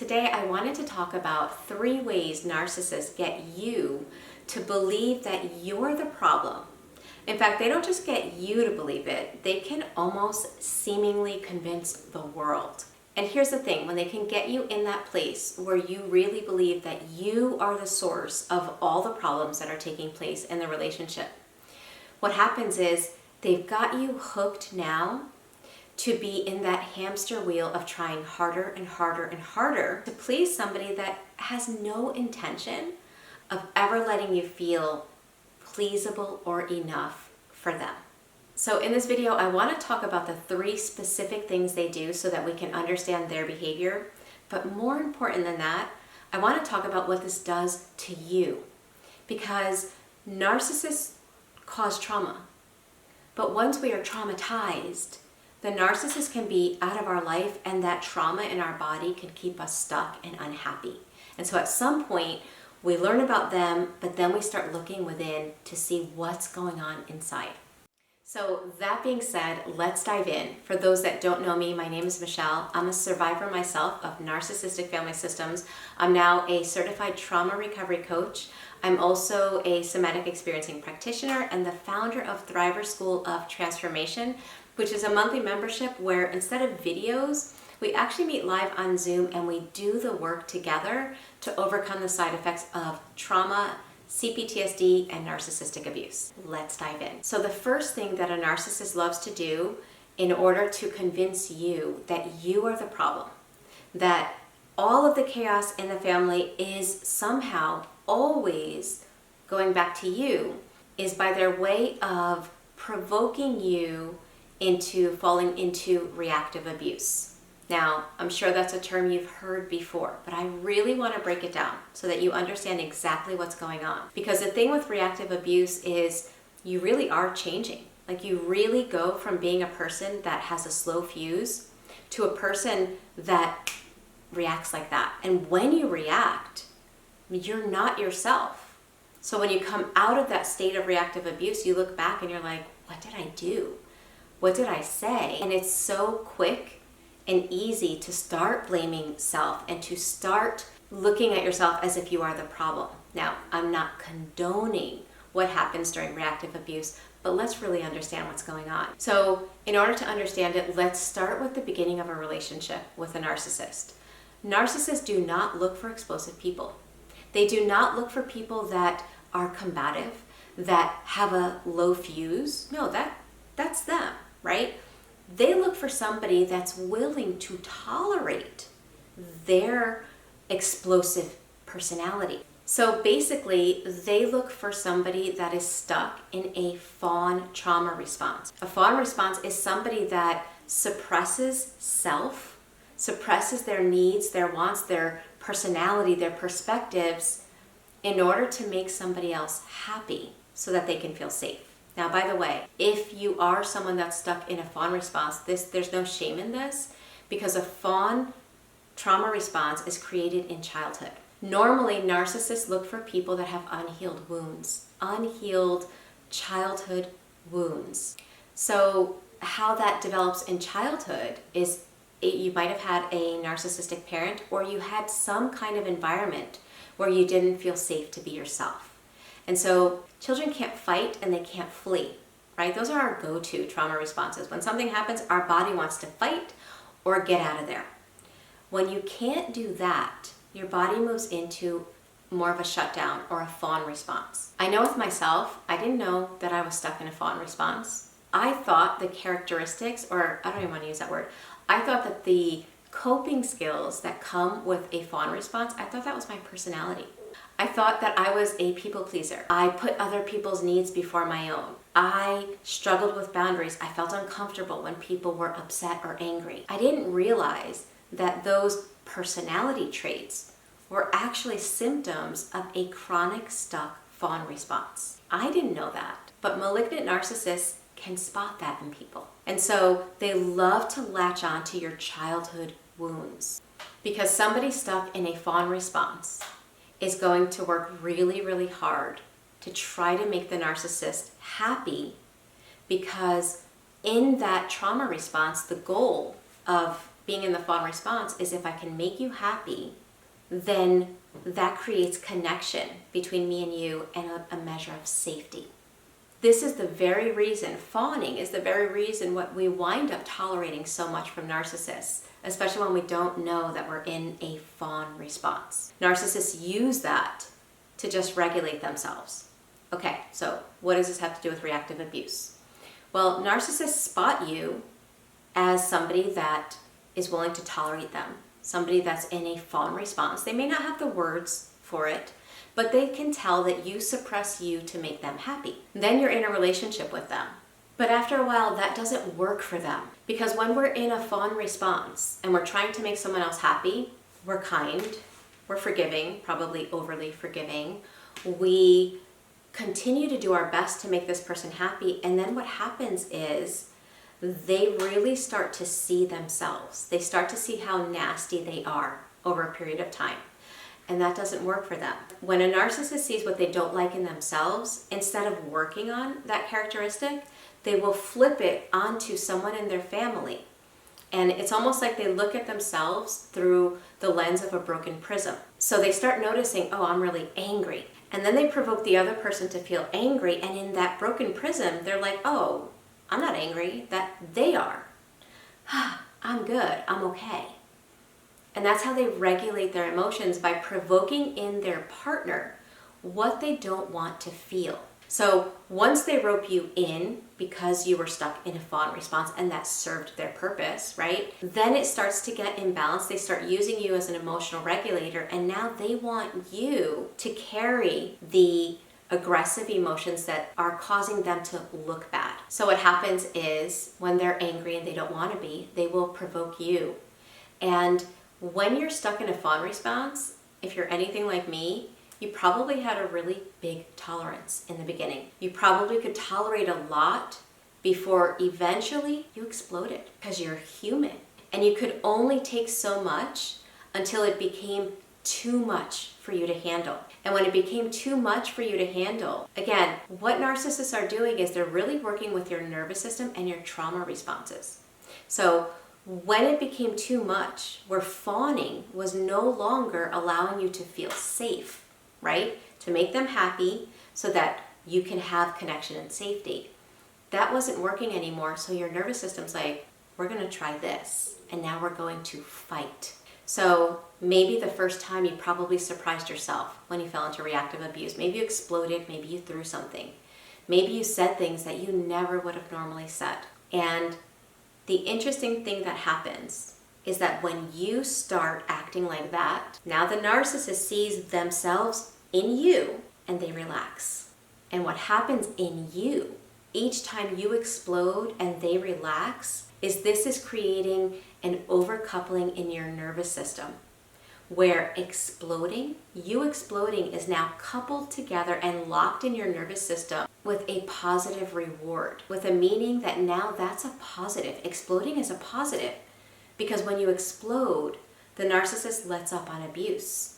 Today I wanted to talk about 3 ways narcissists get you to believe that you're the problem. In fact, they don't just get you to believe it, they can almost seemingly convince the world. And here's the thing, when they can get you in that place where you really believe that you are the source of all the problems that are taking place in the relationship, what happens is they've got you hooked now to be in that hamster wheel of trying harder and harder and harder to please somebody that has no intention of ever letting you feel pleasable or enough for them. So in this video, I want to talk about the 3 specific things they do so that we can understand their behavior. But more important than that, I want to talk about what this does to you. Because narcissists cause trauma. But once we are traumatized, the narcissist can be out of our life, and that trauma in our body can keep us stuck and unhappy. And so at some point, we learn about them, but then we start looking within to see what's going on inside. So that being said, let's dive in. For those that don't know me, my name is Michele. I'm a survivor myself of narcissistic family systems. I'm now a certified trauma recovery coach. I'm also a somatic experiencing practitioner and the founder of Thriver School of Transformation, which is a monthly membership where instead of videos, we actually meet live on Zoom and we do the work together to overcome the side effects of trauma, CPTSD, and narcissistic abuse. Let's dive in. So the first thing that a narcissist loves to do in order to convince you that you are the problem, that all of the chaos in the family is somehow always going back to you, is by their way of provoking you into falling into reactive abuse. Now, I'm sure that's a term you've heard before, but I really want to break it down so that you understand exactly what's going on. Because the thing with reactive abuse is you really are changing. Like, you really go from being a person that has a slow fuse to a person that reacts like that. And when you react, you're not yourself. So when you come out of that state of reactive abuse, you look back and you're like, what did I do? What did I say? And it's so quick and easy to start blaming self and to start looking at yourself as if you are the problem. Now, I'm not condoning what happens during reactive abuse, but let's really understand what's going on. So in order to understand it, let's start with the beginning of a relationship with a narcissist. Narcissists do not look for explosive people. They do not look for people that are combative, that have a low fuse. No, that's them, right? They look for somebody that's willing to tolerate their explosive personality. So basically, they look for somebody that is stuck in a fawn trauma response. A fawn response is somebody that suppresses self, suppresses their needs, their wants, their personality, their perspectives in order to make somebody else happy so that they can feel safe. Now, by the way, if you are someone that's stuck in a fawn response, there's no shame in this, because a fawn trauma response is created in childhood. Normally, narcissists look for people that have unhealed wounds, unhealed childhood wounds. So how that develops in childhood is you might have had a narcissistic parent, or you had some kind of environment where you didn't feel safe to be yourself. And so children can't fight and they can't flee, right? Those are our go-to trauma responses. When something happens, our body wants to fight or get out of there. When you can't do that, your body moves into more of a shutdown or a fawn response. I know with myself, I didn't know that I was stuck in a fawn response. I thought the characteristics, or I don't even want to use that word, I thought that the coping skills that come with a fawn response, I thought that was my personality. I thought that I was a people pleaser. I put other people's needs before my own. I struggled with boundaries. I felt uncomfortable when people were upset or angry. I didn't realize that those personality traits were actually symptoms of a chronic stuck fawn response. I didn't know that, but malignant narcissists can spot that in people. And so they love to latch on to your childhood wounds, because somebody stuck in a fawn response is going to work really, really hard to try to make the narcissist happy, because in that trauma response, the goal of being in the fawn response is if I can make you happy, then that creates connection between me and you and a measure of safety. This is the very reason, fawning is the very reason what we wind up tolerating so much from narcissists, especially when we don't know that we're in a fawn response. Narcissists use that to just regulate themselves. Okay, so what does this have to do with reactive abuse? Well, narcissists spot you as somebody that is willing to tolerate them, somebody that's in a fawn response. They may not have the words for it, but they can tell that you suppress you to make them happy. Then you're in a relationship with them. But after a while, that doesn't work for them, because when we're in a fawn response and we're trying to make someone else happy, we're kind, we're forgiving, probably overly forgiving. We continue to do our best to make this person happy, and then what happens is they really start to see themselves. They start to see how nasty they are over a period of time. And that doesn't work for them. When a narcissist sees what they don't like in themselves, instead of working on that characteristic, they will flip it onto someone in their family. And it's almost like they look at themselves through the lens of a broken prism. So they start noticing, oh, I'm really angry. And then they provoke the other person to feel angry. And in that broken prism, they're like, oh, I'm not angry, that they are. I'm good, I'm okay. And that's how they regulate their emotions, by provoking in their partner what they don't want to feel. So once they rope you in because you were stuck in a fawn response and that served their purpose, right? Then it starts to get imbalanced. They start using you as an emotional regulator, and now they want you to carry the aggressive emotions that are causing them to look bad. So what happens is when they're angry and they don't want to be, they will provoke you. And when you're stuck in a fawn response, if you're anything like me, you probably had a really big tolerance in the beginning. You probably could tolerate a lot before eventually you exploded, because you're human. And you could only take so much until it became too much for you to handle. And when it became too much for you to handle, again, what narcissists are doing is they're really working with your nervous system and your trauma responses. So when it became too much, where fawning was no longer allowing you to feel safe, right? To make them happy so that you can have connection and safety. That wasn't working anymore, so your nervous system's like, we're gonna try this, and now we're going to fight. So maybe the first time you probably surprised yourself when you fell into reactive abuse. Maybe you exploded, maybe you threw something. Maybe you said things that you never would have normally said. And the interesting thing that happens is that when you start acting like that, now the narcissist sees themselves in you and they relax. And what happens in you each time you explode and they relax is this is creating an overcoupling in your nervous system, where you exploding is now coupled together and locked in your nervous system with a positive reward, with a meaning that now that's a positive. Exploding is a positive, because when you explode, the narcissist lets up on abuse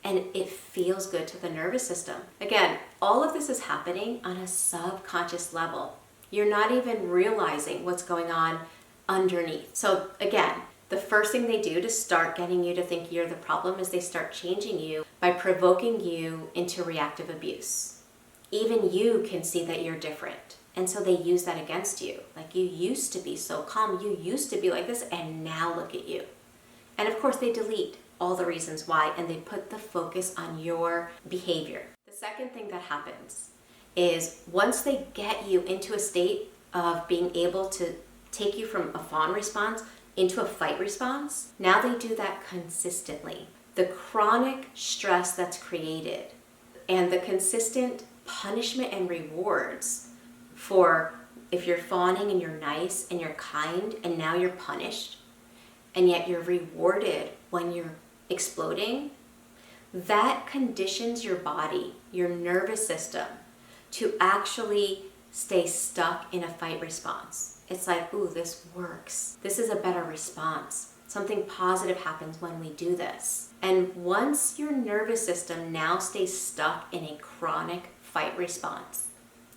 and it feels good to the nervous system. Again, all of this is happening on a subconscious level. You're not even realizing what's going on underneath. So again, the first thing they do to start getting you to think you're the problem is they start changing you by provoking you into reactive abuse. Even you can see that you're different. And so they use that against you. Like, you used to be so calm, you used to be like this, and now look at you. And of course they delete all the reasons why, and they put the focus on your behavior. The second thing that happens is once they get you into a state of being able to take you from a fawn response into a fight response, now they do that consistently. The chronic stress that's created and the consistent punishment and rewards for if you're fawning and you're nice and you're kind and now you're punished and yet you're rewarded when you're exploding, that conditions your body, your nervous system, to actually stay stuck in a fight response. It's like, ooh, this works. This is a better response. Something positive happens when we do this. And once your nervous system now stays stuck in a chronic fight response,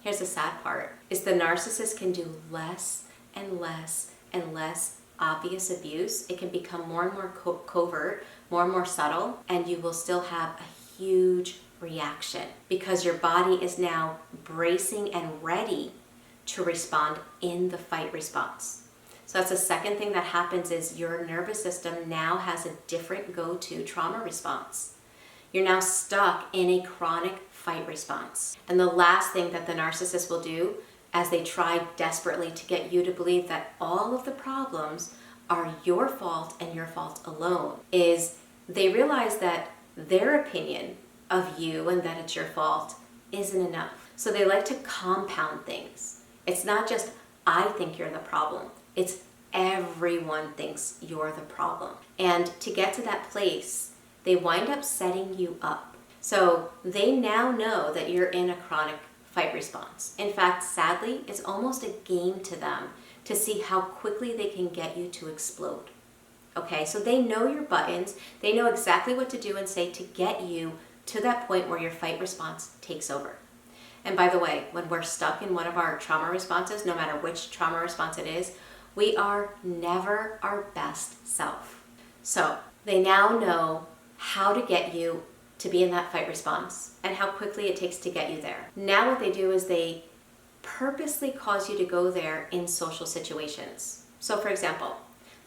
here's the sad part, is the narcissist can do less and less and less obvious abuse, it can become more and more covert, more and more subtle, and you will still have a huge reaction because your body is now bracing and ready to respond in the fight response. So that's the second thing that happens is your nervous system now has a different go-to trauma response. You're now stuck in a chronic fight response. And the last thing that the narcissist will do as they try desperately to get you to believe that all of the problems are your fault and your fault alone is they realize that their opinion of you and that it's your fault isn't enough. So they like to compound things. It's not just, I think you're the problem. It's everyone thinks you're the problem. And to get to that place, they wind up setting you up. So they now know that you're in a chronic fight response. In fact, sadly, it's almost a game to them to see how quickly they can get you to explode. Okay, so they know your buttons. They know exactly what to do and say to get you to that point where your fight response takes over. And by the way, when we're stuck in one of our trauma responses, no matter which trauma response it is, we are never our best self. So they now know how to get you to be in that fight response and how quickly it takes to get you there. Now what they do is they purposely cause you to go there in social situations. So for example,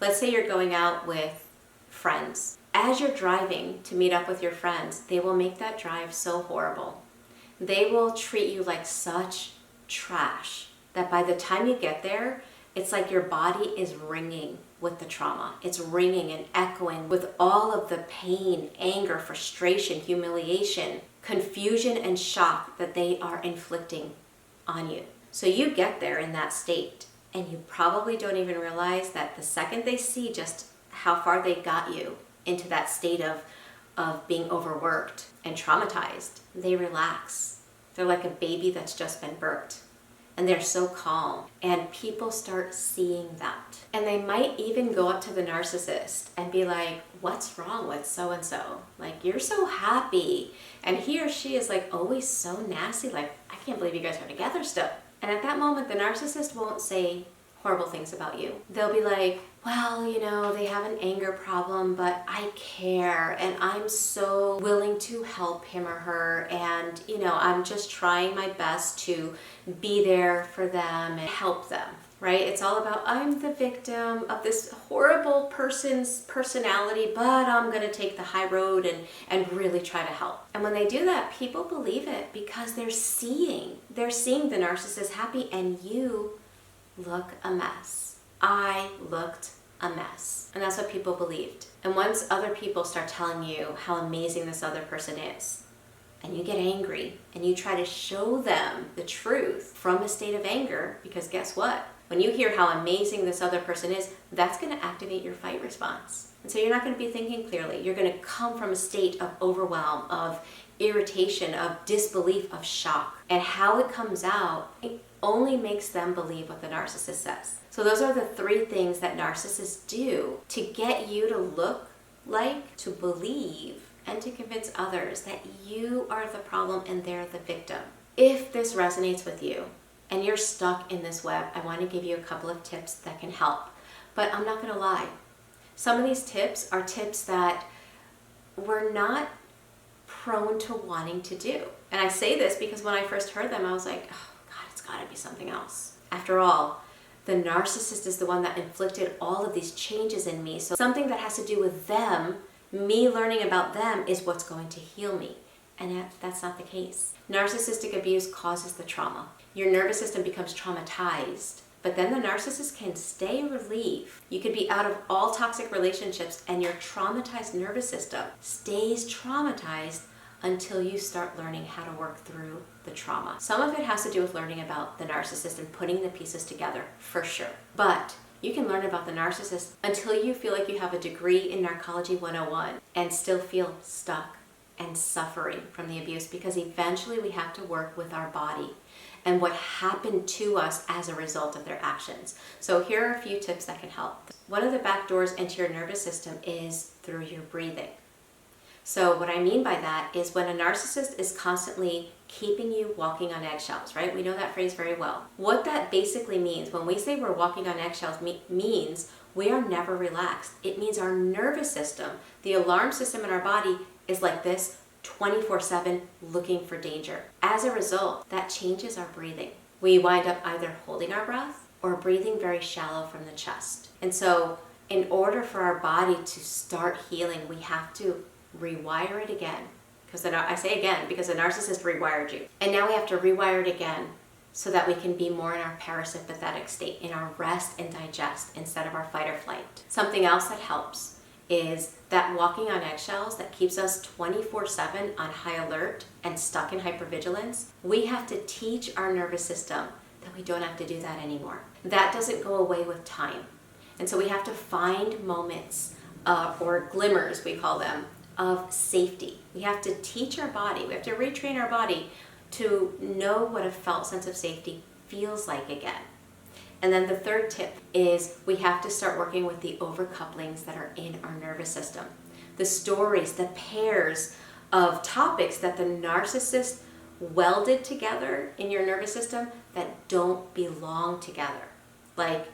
let's say you're going out with friends. As you're driving to meet up with your friends, they will make that drive so horrible. They will treat you like such trash that by the time you get there, it's like your body is ringing with the trauma. It's ringing and echoing with all of the pain, anger, frustration, humiliation, confusion, and shock that they are inflicting on you. So you get there in that state, and you probably don't even realize that the second they see just how far they got you into that state of being overworked and traumatized, they relax. They're like a baby that's just been burped. And they're so calm, and people start seeing that. And they might even go up to the narcissist and be like, what's wrong with so-and-so? Like, you're so happy. And he or she is like always so nasty, like, I can't believe you guys are together still. And at that moment, the narcissist won't say horrible things about you. They'll be like, well, you know, they have an anger problem, but I care and I'm so willing to help him or her, and, you know, I'm just trying my best to be there for them and help them, right? It's all about, I'm the victim of this horrible person's personality, but I'm gonna take the high road and really try to help. And when they do that, people believe it because they're seeing the narcissist happy, and you look a mess. I looked a mess. And that's what people believed. And once other people start telling you how amazing this other person is, and you get angry and you try to show them the truth from a state of anger, because guess what? When you hear how amazing this other person is, that's going to activate your fight response. And so you're not going to be thinking clearly. You're going to come from a state of overwhelm, of irritation, of disbelief, of shock. And how it comes out, it only makes them believe what the narcissist says. So those are the three things that narcissists do to get you to look like, to believe, and to convince others that you are the problem and they're the victim. If this resonates with you and you're stuck in this web, I want to give you a couple of tips that can help. But I'm not going to lie. Some of these tips are tips that we're not prone to wanting to do. And I say this because when I first heard them, I was like, oh God, it's got to be something else. After all, the narcissist is the one that inflicted all of these changes in me. So something that has to do with them, me learning about them, is what's going to heal me. And that's not the case. Narcissistic abuse causes the trauma. Your nervous system becomes traumatized, but then the narcissist can stay relieved. You could be out of all toxic relationships and your traumatized nervous system stays traumatized until you start learning how to work through the trauma. Some of it has to do with learning about the narcissist and putting the pieces together, for sure. But you can learn about the narcissist until you feel like you have a degree in Narcology 101 and still feel stuck and suffering from the abuse, because eventually we have to work with our body and what happened to us as a result of their actions. So here are a few tips that can help. One of the back doors into your nervous system is through your breathing. So what I mean by that is when a narcissist is constantly keeping you walking on eggshells, right? We know that phrase very well. What that basically means when we say we're walking on eggshells means we are never relaxed. It means our nervous system, the alarm system in our body, is like this 24/7 looking for danger. As a result, that changes our breathing. We wind up either holding our breath or breathing very shallow from the chest. And so in order for our body to start healing, we have to rewire it again. Because I say again, because the narcissist rewired you. And now we have to rewire it again so that we can be more in our parasympathetic state, in our rest and digest instead of our fight or flight. Something else that helps is that walking on eggshells that keeps us 24/7 on high alert and stuck in hypervigilance. We have to teach our nervous system that we don't have to do that anymore. That doesn't go away with time. And so we have to find moments or glimmers, we call them, of safety. We have to teach our body, we have to retrain our body to know what a felt sense of safety feels like again. And then the third tip is we have to start working with the overcouplings that are in our nervous system. The stories, the pairs of topics that the narcissist welded together in your nervous system that don't belong together. Like,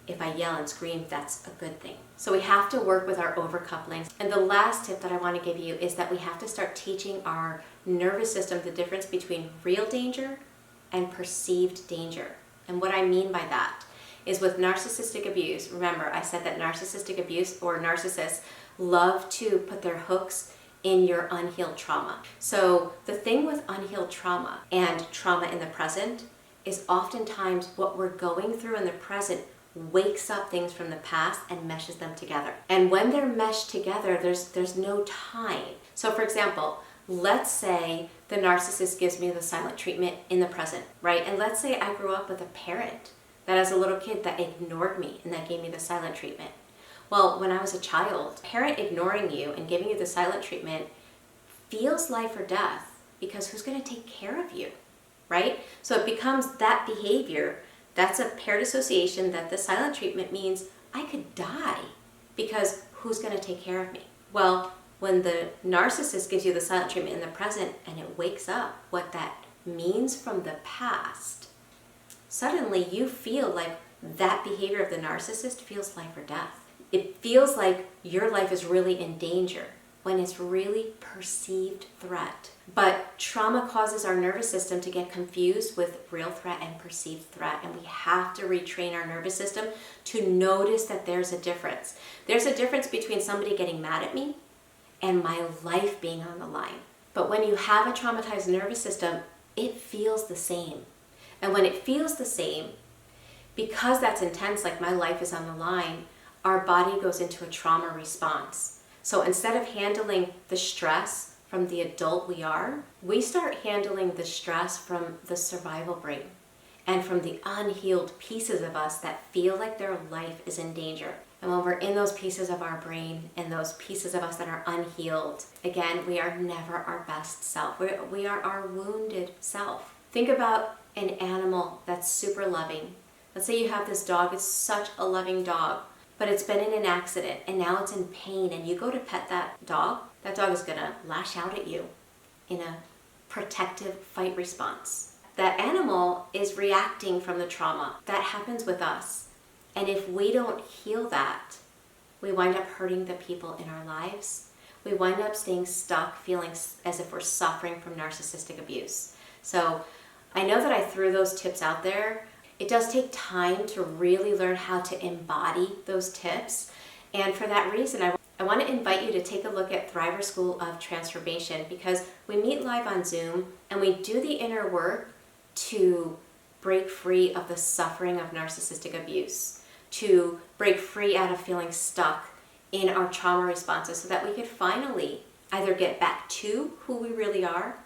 if I yell and scream, that's a good thing. So we have to work with our overcouplings. And the last tip that I want to give you is that we have to start teaching our nervous system the difference between real danger and perceived danger. And what I mean by that is with narcissistic abuse, remember I said that narcissistic abuse or narcissists love to put their hooks in your unhealed trauma. So the thing with unhealed trauma and trauma in the present is oftentimes what we're going through in the present wakes up things from the past and meshes them together. And when they're meshed together, there's no time. So for example, let's say the narcissist gives me the silent treatment in the present, right? And let's say I grew up with a parent that as a little kid that ignored me and that gave me the silent treatment. Well, when I was a child, a parent ignoring you and giving you the silent treatment feels life or death because who's going to take care of you, right? So it becomes that behavior. That's a paired association that the silent treatment means I could die because who's going to take care of me? Well, when the narcissist gives you the silent treatment in the present and it wakes up what that means from the past, suddenly you feel like that behavior of the narcissist feels life or death. It feels like your life is really in danger when it's really perceived threat. But trauma causes our nervous system to get confused with real threat and perceived threat, and we have to retrain our nervous system to notice that there's a difference. There's a difference between somebody getting mad at me and my life being on the line. But when you have a traumatized nervous system, it feels the same. And when it feels the same, because that's intense, like my life is on the line, our body goes into a trauma response. So instead of handling the stress from the adult we are, we start handling the stress from the survival brain and from the unhealed pieces of us that feel like their life is in danger. And when we're in those pieces of our brain and those pieces of us that are unhealed, again, we are never our best self. We are our wounded self. Think about an animal that's super loving. Let's say you have this dog, it's such a loving dog, but it's been in an accident and now it's in pain and you go to pet that dog is gonna lash out at you in a protective fight response. That animal is reacting from the trauma. That happens with us. And if we don't heal that, we wind up hurting the people in our lives. We wind up staying stuck, feeling as if we're suffering from narcissistic abuse. So I know that I threw those tips out there. It does take time to really learn how to embody those tips. And for that reason, I want to invite you to take a look at Thriver School of Transformation, because we meet live on Zoom and we do the inner work to break free of the suffering of narcissistic abuse, to break free out of feeling stuck in our trauma responses so that we could finally either get back to who we really are,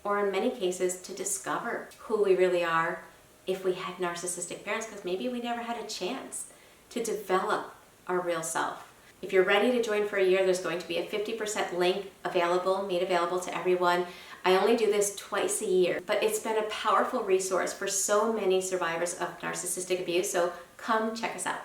or in many cases to discover who we really are if we had narcissistic parents, because maybe we never had a chance to develop our real self. If you're ready to join for a year, there's going to be a 50% link made available to everyone. I only do this twice a year, but it's been a powerful resource for so many survivors of narcissistic abuse, so come check us out.